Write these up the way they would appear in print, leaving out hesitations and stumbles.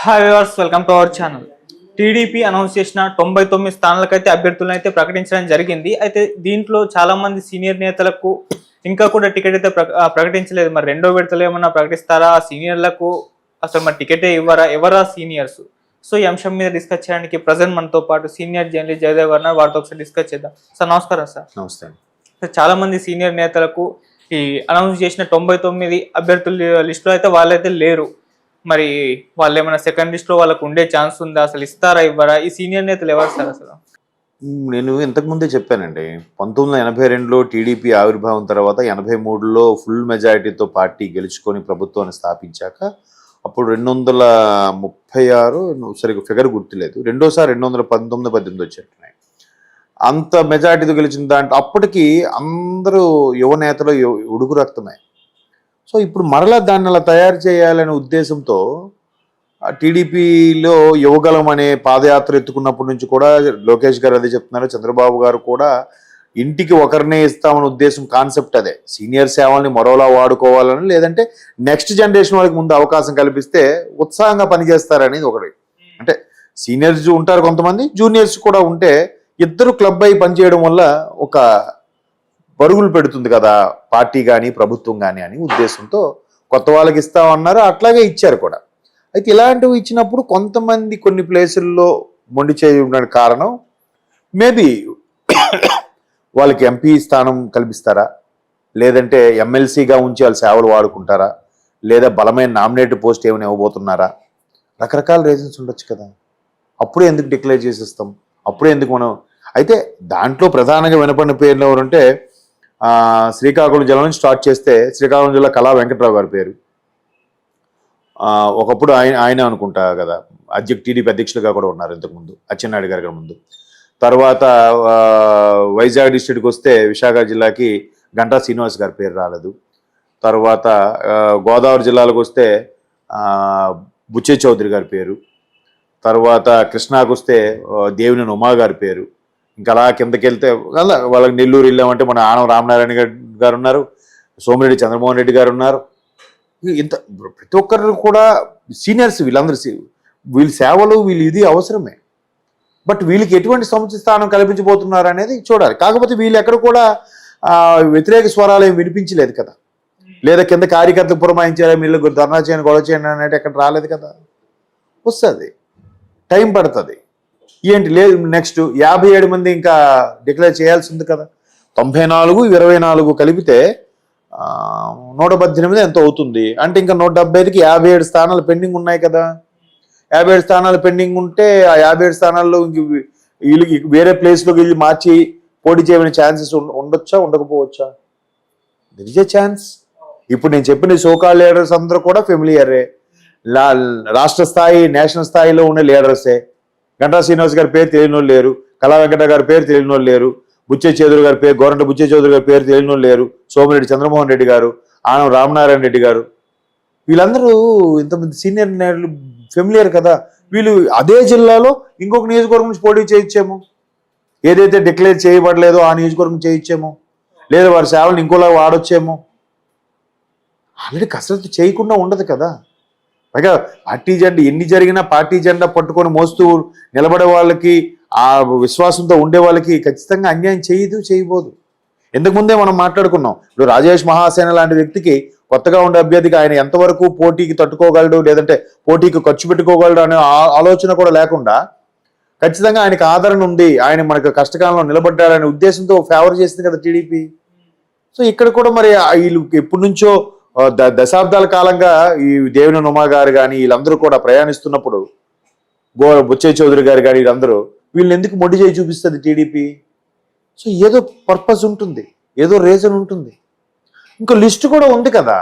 Hi viewers, welcome to our channel. TDP announce చేసిన 99 స్థానాలకైతే అభ్యర్థులను అయితే ప్రకటించడం జరిగింది. అయితే దీంట్లో చాలా మంది సీనియర్ నేతలకు ఇంకా కూడా టికెట్ అయితే ప్రకటించలేదు. మరి రెండో విడతలో ఏమన్నా ప్రకటిస్తారా? ఆ సీనియర్లకు అసలు మరి టికెటే ఇవ్వరా? ఎవరా సీనియర్స్? సో ఈ అంశం మీద డిస్కస్ చేయడానికి ప్రజెంట్ మనతో పాటు సీనియర్ జర్నలిస్ట్ జయదేవ్ గారు ఉన్నారు. వారితో ఒకసారి డిస్కస్ చేద్దాం. సార్ నమస్కారం. సార్ నమస్తే. చాలా మంది సీనియర్ నేతలకు ఈ అనౌన్స్ చేసిన 99 అభ్యర్థుల లిస్టులో అయితే వాళ్ళైతే లేరు. మరి వాళ్ళు ఏమైనా సెకండ్ లిస్ట్ లో వాళ్ళకు ఉండే ఛాన్స్ ఉందా? అసలు ఇస్తారా ఇవ్వరా? ఈ సీనియర్ నేతలు ఎవరు సార్ అసలు? నేను ఇంతకుముందే చెప్పానండి. 1982లో టీడీపీ ఆవిర్భావం తర్వాత 83లో ఫుల్ మెజారిటీతో పార్టీ గెలుచుకొని ప్రభుత్వాన్ని స్థాపించాక అప్పుడు 236 సరిగ్గా ఫిగర్ గుర్తులేదు, రెండోసారి 219, 18 వచ్చేట్టున్నాయి. అంత మెజారిటీతో గెలిచిన దాంట్లో అప్పటికి అందరూ యువ నేతలు ఉడుకు రక్తమే. సో ఇప్పుడు మరలా దాన్ని అలా తయారు చేయాలనే ఉద్దేశంతో టీడీపీలో యువగలం అనే పాదయాత్ర ఎత్తుకున్నప్పటి నుంచి కూడా లోకేష్ గారు అదే చెప్తున్నారు, చంద్రబాబు గారు కూడా ఇంటికి ఒకరినే ఇస్తామనే ఉద్దేశం, కాన్సెప్ట్ అదే. సీనియర్ సేవల్ని మరోలా వాడుకోవాలని, లేదంటే నెక్స్ట్ జనరేషన్ వాళ్ళకి ముందు అవకాశం కల్పిస్తే ఉత్సాహంగా పనిచేస్తారనేది ఒకటి. అంటే సీనియర్స్ ఉంటారు కొంతమంది, జూనియర్స్ కూడా ఉంటే ఇద్దరు క్లబ్ అయి పనిచేయడం వల్ల ఒక పరుగులు పెడుతుంది కదా పార్టీ కానీ ప్రభుత్వం కానీ అని ఉద్దేశంతో కొత్త వాళ్ళకి ఇస్తామన్నారు. అట్లాగే ఇచ్చారు కూడా. అయితే ఇలాంటివి ఇచ్చినప్పుడు కొంతమంది కొన్ని ప్లేసుల్లో మొండి చేయడానికి కారణం మేబీ వాళ్ళకి ఎంపీ స్థానం కల్పిస్తారా, లేదంటే ఎమ్మెల్సీగా ఉంచి వాళ్ళ సేవలు వాడుకుంటారా, లేదా బలమైన నామినేటెడ్ పోస్ట్ ఏమైనా ఇవ్వబోతున్నారా, రకరకాల రీజన్స్ ఉండొచ్చు కదా. అప్పుడే ఎందుకు డిక్లేర్ చేసేస్తాం? అప్పుడే ఎందుకు మనం? అయితే దాంట్లో ప్రధానంగా వినపడిన పేర్లు ఎవరంటే శ్రీకాకుళం జిల్లా నుంచి స్టార్ట్ చేస్తే శ్రీకాకుళం జిల్లా కళా వెంకట్రావు గారి పేరు. ఒకప్పుడు ఆయన అనుకుంటా కదా టీడీపీ అధ్యక్షులుగా కూడా ఉన్నారు ఇంతకుముందు, అచ్చెన్నాయుడు గారి ముందు. తర్వాత వైజాగ్ డిస్ట్రిక్ట్కి వస్తే విశాఖ జిల్లాకి గంటా శ్రీనివాస్ గారి పేరు రాలేదు. తర్వాత గోదావరి జిల్లాలకు వస్తే బుచ్చే చౌదరి గారి పేరు. తర్వాత కృష్ణాకు వస్తే దేవినేని ఉమా గారి పేరు. ఇంకా అలా కిందకి వెళ్తే వాళ్ళకి నెల్లూరు వెళ్ళామంటే మన ఆనం రామనారాయణ గారు ఉన్నారు, సోమిరెడ్డి చంద్రమోహన్ రెడ్డి గారు ఉన్నారు. ఇంత ప్రతి ఒక్కరు కూడా సీనియర్స్. వీళ్ళందరూ వీళ్ళ సేవలు వీళ్ళు ఇది అవసరమే. బట్ వీళ్ళకి ఎటువంటి సముచిత స్థానం కల్పించబోతున్నారు అనేది చూడాలి. కాకపోతే వీళ్ళు ఎక్కడ కూడా వ్యతిరేక స్వరాలు ఏమి వినిపించలేదు కదా, లేదా కింద కార్యకర్తలు పురమాయించారా వీళ్ళు ధర్నా చేయండి గొడవ చేయండి అనేది ఎక్కడ రాలేదు కదా. వస్తుంది, టైం పడుతుంది. ఏంటి లేదు, నెక్స్ట్ 57 మంది ఇంకా డిక్లేర్ చేయాల్సి ఉంది కదా. 94, 24 కలిపితే 118 ఎంతో అవుతుంది. అంటే ఇంకా 175కి 57 స్థానాలు పెండింగ్ ఉన్నాయి కదా. 57 స్థానాలు పెండింగ్ ఉంటే ఆ 57 స్థానాల్లో వీళ్ళకి వేరే ప్లేస్లోకి వెళ్ళి మార్చి పోటీ చేయమనే ఛాన్సెస్ ఉండొచ్చా, ఉండకపోవచ్చా? There is a chance. ఇప్పుడు నేను చెప్పిన సోకాల్ లీడర్స్ అందరూ కూడా ఫెమిలియరే. రాష్ట్ర స్థాయి, నేషనల్ స్థాయిలో ఉన్న లీడర్సే. గంటా శ్రీనివాస్ గారి పేరు తెలియని వాళ్ళు లేరు, కళా వెంకట గారి పేరు తెలియని వాళ్ళు లేరు, బుచ్చే చౌదరి గారి పేరు, గోరంట బుచ్చే చౌదరి గారి పేరు తెలియని వాళ్ళు లేరు, సోమిరెడ్డి చంద్రమోహన్ రెడ్డి గారు, ఆనం రామనారాయణ రెడ్డి గారు, వీళ్ళందరూ ఇంతమంది సీనియర్ నేతలు ఫెమిలియర్ కదా. వీళ్ళు అదే జిల్లాలో ఇంకొక నియోజకవర్గం నుంచి పోటీ చేయించేమో, ఏదైతే డిక్లేర్ చేయబడలేదో ఆ నియోజకవర్గం చేయించేమో, లేదా వారి సేవలను ఇంకోలా వాడొచ్చేమో. ఆల్రెడీ కసరత్తు చేయకుండా ఉండదు కదా. పైగా పార్టీ జెండా ఎన్ని జరిగినా పార్టీ జెండా పట్టుకొని మోస్తూ నిలబడే వాళ్ళకి, ఆ విశ్వాసంతో ఉండే వాళ్ళకి ఖచ్చితంగా అన్యాయం చేయబోదు. ఇంతకుముందే మనం మాట్లాడుకున్నాం. ఇప్పుడు రాజేష్ మహాసేన లాంటి వ్యక్తికి, కొత్తగా ఉండే అభ్యర్థికి ఆయన ఎంతవరకు పోటీకి తట్టుకోగలడు, లేదంటే పోటీకి ఖర్చు పెట్టుకోగలడు అనే ఆలోచన కూడా లేకుండా ఖచ్చితంగా ఆయనకు ఆదరణ ఉంది, ఆయన మనకు కష్టకాలంలో నిలబడ్డాడనే ఉద్దేశంతో ఫేవర్ చేసింది కదా టీడీపీ. సో ఇక్కడ కూడా మరి వీళ్ళు ఎప్పటి నుంచో దశాబ్దాల కాలంగా ఈ దేవినేని ఉమా గారు కానీ వీళ్ళందరూ కూడా ప్రయాణిస్తున్నప్పుడు, బుచ్చయ్య చౌదరి గారు కానీ వీళ్ళని ఎందుకు మొండి చేయి చూపిస్తుంది టీడీపీ? సో ఏదో పర్పస్ ఉంటుంది, ఏదో రీజన్ ఉంటుంది. ఇంకో లిస్టు కూడా ఉంది కదా,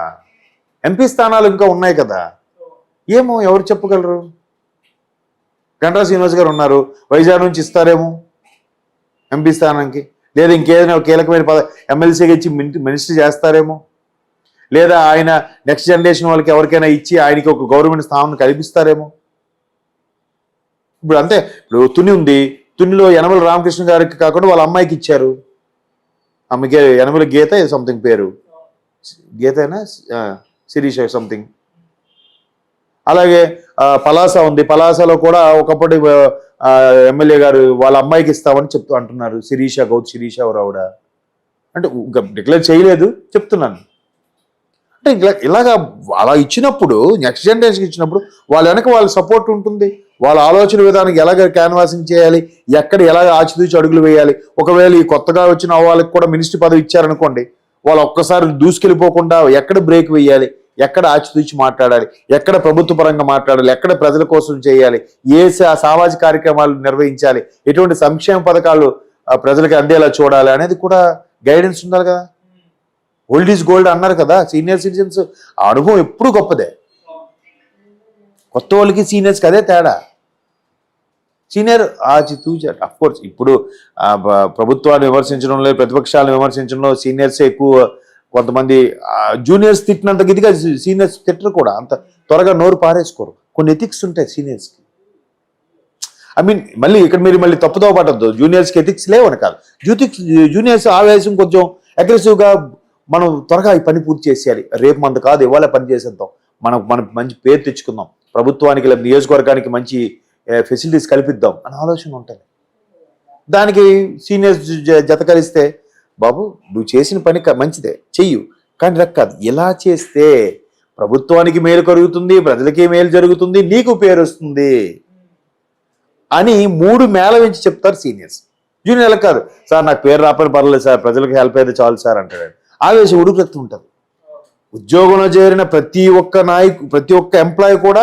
ఎంపీ స్థానాలు ఇంకా ఉన్నాయి కదా. ఏమో ఎవరు చెప్పగలరు? గంటా శ్రీనివాస్ గారు ఉన్నారు, వైజాగ్ నుంచి ఇస్తారేమో ఎంపీ స్థానానికి, లేదా ఇంకేదైనా కీలకమైన ఎమ్మెల్సీగా ఇచ్చి మినిస్టర్ చేస్తారేమో, లేదా ఆయన నెక్స్ట్ జనరేషన్ వాళ్ళకి ఎవరికైనా ఇచ్చి ఆయనకి ఒక గవర్నమెంట్ స్థానం కల్పిస్తారేమో. ఇప్పుడు అంతే. ఇప్పుడు తుని ఉంది, తునిలో యనమల రామకృష్ణ గారికి కాకుండా వాళ్ళ అమ్మాయికి ఇచ్చారు. ఆమెకి యనమల గీత సంథింగ్ పేరు, గీతైనా శిరీష సంథింగ్. అలాగే పలాస ఉంది, పలాసలో కూడా ఒకప్పటి ఎమ్మెల్యే గారు వాళ్ళ అమ్మాయికి ఇస్తామని అంటున్నారు, శిరీష రావుడ. అంటే ఇంకా డిక్లేర్ చేయలేదు, చెప్తున్నాను. అంటే ఇలాగా అలా ఇచ్చినప్పుడు, నెక్స్ట్ జనరేషన్కి ఇచ్చినప్పుడు వాళ్ళ వెనక వాళ్ళ సపోర్ట్ ఉంటుంది. వాళ్ళ ఆలోచన విధానానికి ఎలాగ క్యాన్వాసింగ్ చేయాలి, ఎక్కడ ఎలాగ ఆచితూచి అడుగులు వేయాలి. ఒకవేళ ఈ కొత్తగా వచ్చిన వాళ్ళకి కూడా మినిస్ట్రీ పదవి ఇచ్చారనుకోండి, వాళ్ళు ఒక్కసారి దూసుకెళ్ళిపోకుండా ఎక్కడ బ్రేక్ వేయాలి, ఎక్కడ ఆచితూచి మాట్లాడాలి, ఎక్కడ ప్రభుత్వ పరంగా మాట్లాడాలి, ఎక్కడ ప్రజల కోసం చేయాలి, ఏ సామాజిక కార్యక్రమాలు నిర్వహించాలి, ఎటువంటి సంక్షేమ పథకాలు ప్రజలకు అందేలా చూడాలి అనేది కూడా గైడెన్స్ ఉండాలి కదా. ఓల్డ్ ఈజ్ గోల్డ్ అన్నారు కదా సీనియర్ సిటిజన్స్. ఆ అనుభవం ఎప్పుడు గొప్పదే. కొత్త వాళ్ళకి సీనియర్స్కి అదే తేడా. సీనియర్ ఆచితూచి, అఫ్కోర్స్ ఇప్పుడు ప్రభుత్వాన్ని విమర్శించడంలో, ప్రతిపక్షాలను విమర్శించడంలో సీనియర్సే ఎక్కువ. కొంతమంది జూనియర్స్ తిట్టినంత గిదిగా సీనియర్స్ తిట్టరు కూడా, అంత త్వరగా నోరు పారేసుకోరు. కొన్ని ఎథిక్స్ ఉంటాయి సీనియర్స్కి. మళ్ళీ ఇక్కడ మీరు మళ్ళీ తప్పుతో పట్టద్దు, జూనియర్స్కి ఎథిక్స్ లేవని కాదు. జూనియర్స్ ఆవేశం కొంచెం అగ్రెసివ్గా, మనం త్వరగా ఈ పని పూర్తి చేసేయాలి, రేపు మంది కాదు ఇవాళ పని చేసేద్దాం, మనం మంచి పేరు తెచ్చుకుందాం, ప్రభుత్వానికి లేదా నియోజకవర్గానికి మంచి ఫెసిలిటీస్ కల్పిద్దాం అనే ఆలోచన ఉంటుంది. దానికి సీనియర్స్ జతకరిస్తే, బాబు నువ్వు చేసిన పని మంచిదే, చెయ్యు, కానీ రక్కాదు, ఇలా చేస్తే ప్రభుత్వానికి మేలు కలుగుతుంది, ప్రజలకి మేలు జరుగుతుంది, నీకు పేరు వస్తుంది అని 3 మేళ వెంచి చెప్తారు సీనియర్స్. జూనియర్లకు కాదు, సార్ నాకు పేరు రాపని పర్లేదు సార్, ప్రజలకు హెల్ప్ అయితే చాలు సార్ అంటాడు. ఆవేశం ఉడుకుతూ ఉంటుంది. ఉద్యోగంలో చేరిన ప్రతి ఒక్క ఎంప్లాయీ కూడా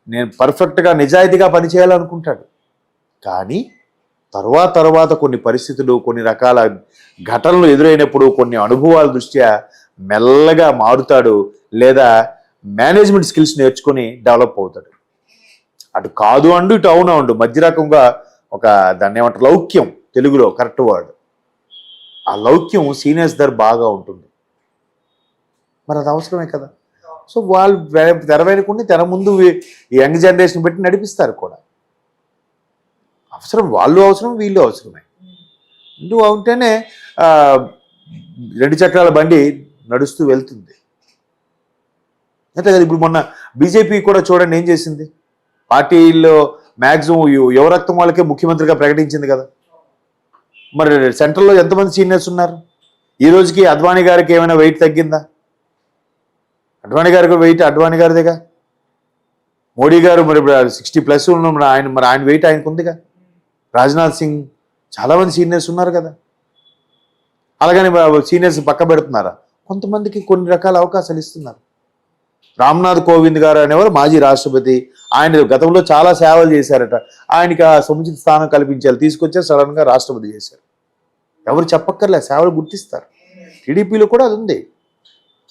నేను పర్ఫెక్ట్గా నిజాయితీగా పనిచేయాలనుకుంటాడు. కానీ తర్వాత కొన్ని పరిస్థితులు, కొన్ని రకాల ఘటనలు ఎదురైనప్పుడు, కొన్ని అనుభవాల దృష్ట్యా మెల్లగా మారుతాడు, లేదా మేనేజ్మెంట్ స్కిల్స్ నేర్చుకొని డెవలప్ అవుతాడు. అటు కాదు అండు, ఇటు అవును అండు, మధ్య రకంగా ఒక దాన్ని ఏమంటారు, లౌక్యం తెలుగులో కరెక్ట్ వర్డ్. ఆ లౌక్యం సీనియర్స్ దగ్గర బాగా ఉంటుంది. మరి అది అవసరమే కదా. సో వాళ్ళు తెర వెనుకుండి తెర ముందు యంగ్ జనరేషన్ పెట్టి నడిపిస్తారు కూడా. అవసరం, వాళ్ళు అవసరం, వీళ్ళు అవసరమే. నువ్వు ఉంటేనే 2 చక్రాల బండి నడుస్తూ వెళ్తుంది. అంతే కదా. ఇప్పుడు మొన్న బీజేపీ కూడా చూడండి ఏం చేసింది, పార్టీల్లో మ్యాక్సిమం యువరక్తం వాళ్ళకే ముఖ్యమంత్రిగా ప్రకటించింది కదా. మరి సెంట్రల్లో ఎంతమంది సీనియర్స్ ఉన్నారు? ఈ రోజుకి అద్వానీ గారికి ఏమైనా వెయిట్ తగ్గిందా? అడ్వాణి గారికి వెయిట్ అడ్వాణి గారిదేగా. మోడీ గారు మరి 60+ ఉన్న ఆయన వెయిట్ ఆయనకు ఉందిగా. రాజ్నాథ్ సింగ్, చాలామంది సీనియర్స్ ఉన్నారు కదా. అలాగని సీనియర్స్ పక్క పెడుతున్నారా? కొంతమందికి కొన్ని రకాల అవకాశాలు ఇస్తున్నారు. రామ్నాథ్ కోవింద్ గారు అనేవారు మాజీ రాష్ట్రపతి, ఆయన గతంలో చాలా సేవలు చేశారట. ఆయనకి ఆ సముచిత స్థానం కల్పించాలి, తీసుకొచ్చారు, సడన్గా రాష్ట్రపతి చేశారు. ఎవరు చెప్పక్కర్లే, సేవలు గుర్తిస్తారు. టీడీపీలో కూడా అది ఉంది.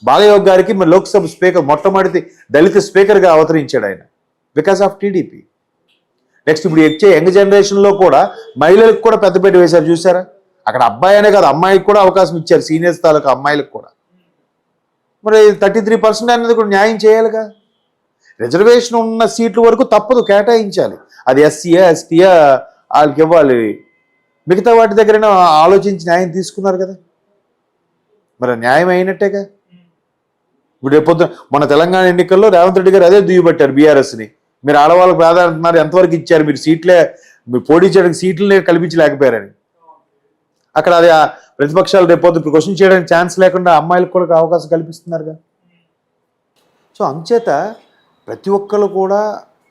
బాలయోగ్ గారికి మరి లోక్సభ స్పీకర్, మొట్టమొదటి దళిత స్పీకర్గా అవతరించాడు ఆయన, బికాస్ ఆఫ్ టీడీపీ. నెక్స్ట్ ఇప్పుడు వచ్చే యంగ్ జనరేషన్లో కూడా మహిళలకు కూడా పెద్దపేట వేశారు, చూసారా? అక్కడ అబ్బాయి అనే కాదు, అమ్మాయికి కూడా అవకాశం ఇచ్చారు, సీనియర్స్ తాలూకు అమ్మాయిలకు కూడా. మరి 33% అనేది కూడా న్యాయం చేయాలిగా. రిజర్వేషన్ ఉన్న సీట్ల వరకు తప్పదు, కేటాయించాలి. అది ఎస్సీయా ఎస్టీయా వాళ్ళకి ఇవ్వాలి. మిగతా వాటి దగ్గరైనా ఆలోచించి న్యాయం తీసుకున్నారు కదా, మరి న్యాయం అయినట్టేగా. ఇప్పుడు రేపొద్దు మన తెలంగాణ ఎన్నికల్లో రేవంత్ రెడ్డి గారు అదే దుయ్యబట్టారు బీఆర్ఎస్ని. మీరు ఆడవాళ్ళకి ప్రాధాన్యత ఎంతవరకు ఇచ్చారు, మీరు పోటీ చేయడానికి సీట్లనే కల్పించలేకపోయారని. అక్కడ అది ప్రతిపక్షాలు రేపొద్దు ఇప్పుడు క్వశ్చన్ చేయడానికి ఛాన్స్ లేకుండా అమ్మాయిలకు కూడా అవకాశం కల్పిస్తున్నారుగా. సో అంచేత ప్రతి ఒక్కరు కూడా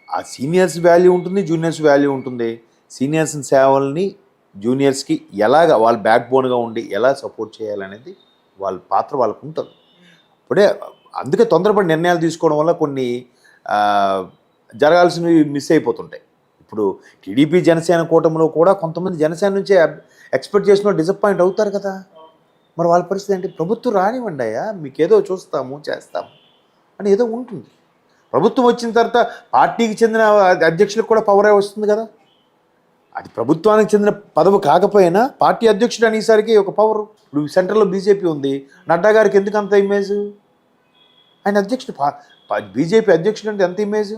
ఆ సీనియర్స్ వాల్యూ ఉంటుంది, జూనియర్స్ వాల్యూ ఉంటుంది. సీనియర్స్ సేవల్ని జూనియర్స్కి ఎలాగ వాళ్ళ బ్యాక్ బోన్గా ఉండి ఎలా సపోర్ట్ చేయాలనేది వాళ్ళ పాత్ర వాళ్ళకు ఉంటుంది. ఇప్పుడే అందుకే తొందరపడి నిర్ణయాలు తీసుకోవడం వల్ల కొన్ని జరగాల్సినవి మిస్ అయిపోతుంటాయి. ఇప్పుడు టీడీపీ జనసేన కూటమిలో కూడా కొంతమంది జనసేన నుంచే ఎక్స్పెక్ట్ చేసిన డిసప్పాయింట్ అవుతారు కదా. మరి వాళ్ళ పరిస్థితి ఏంటి? ప్రభుత్వం రానివ్వండి అయ్యా, మీకు ఏదో చూస్తాము చేస్తాము అని ఏదో ఉంటుంది. ప్రభుత్వం వచ్చిన తర్వాత పార్టీకి చెందిన అధ్యక్షులకు కూడా పవరే వస్తుంది కదా. అది ప్రభుత్వానికి చెందిన పదవి కాకపోయినా పార్టీ అధ్యక్షుడు అనేసరికి ఒక పవర్. ఇప్పుడు సెంట్రల్లో బీజేపీ ఉంది, నడ్డా గారికి ఎందుకు అంత ఇమేజ్? ఆయన అధ్యక్షుడు, బీజేపీ అధ్యక్షుడు అంటే ఎంత ఇమేజ్?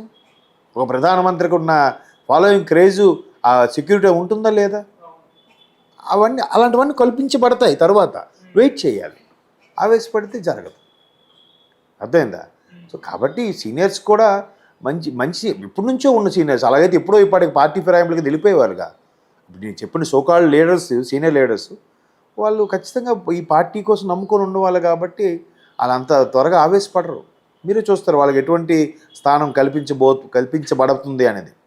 ఒక ప్రధానమంత్రికి ఉన్న ఫాలోయింగ్ క్రేజు, ఆ సెక్యూరిటీ ఉంటుందా లేదా? అలాంటివన్నీ కల్పించబడతాయి. తర్వాత వెయిట్ చేయాలి, ఆవేశపడితే జరగదు. అర్థమైందా? సో కాబట్టి సీనియర్స్ కూడా మంచి మంచి ఇప్పటి నుంచో ఉన్న సీనియర్స్, అలాగైతే ఎప్పుడో ఇప్పటికి పార్టీ ఫిరాయింపులకి వెళ్ళిపోయేవారుగా. ఇప్పుడు నేను చెప్పిన సోకాల్డ్ లీడర్స్, సీనియర్ లీడర్స్, వాళ్ళు ఖచ్చితంగా ఈ పార్టీ కోసం నమ్ముకొని ఉన్నవాళ్ళు కాబట్టి వాళ్ళు అంత త్వరగా ఆవేశపడరు. మీరే చూస్తారు వాళ్ళకి ఎటువంటి స్థానం కల్పించబడుతుంది అనేది.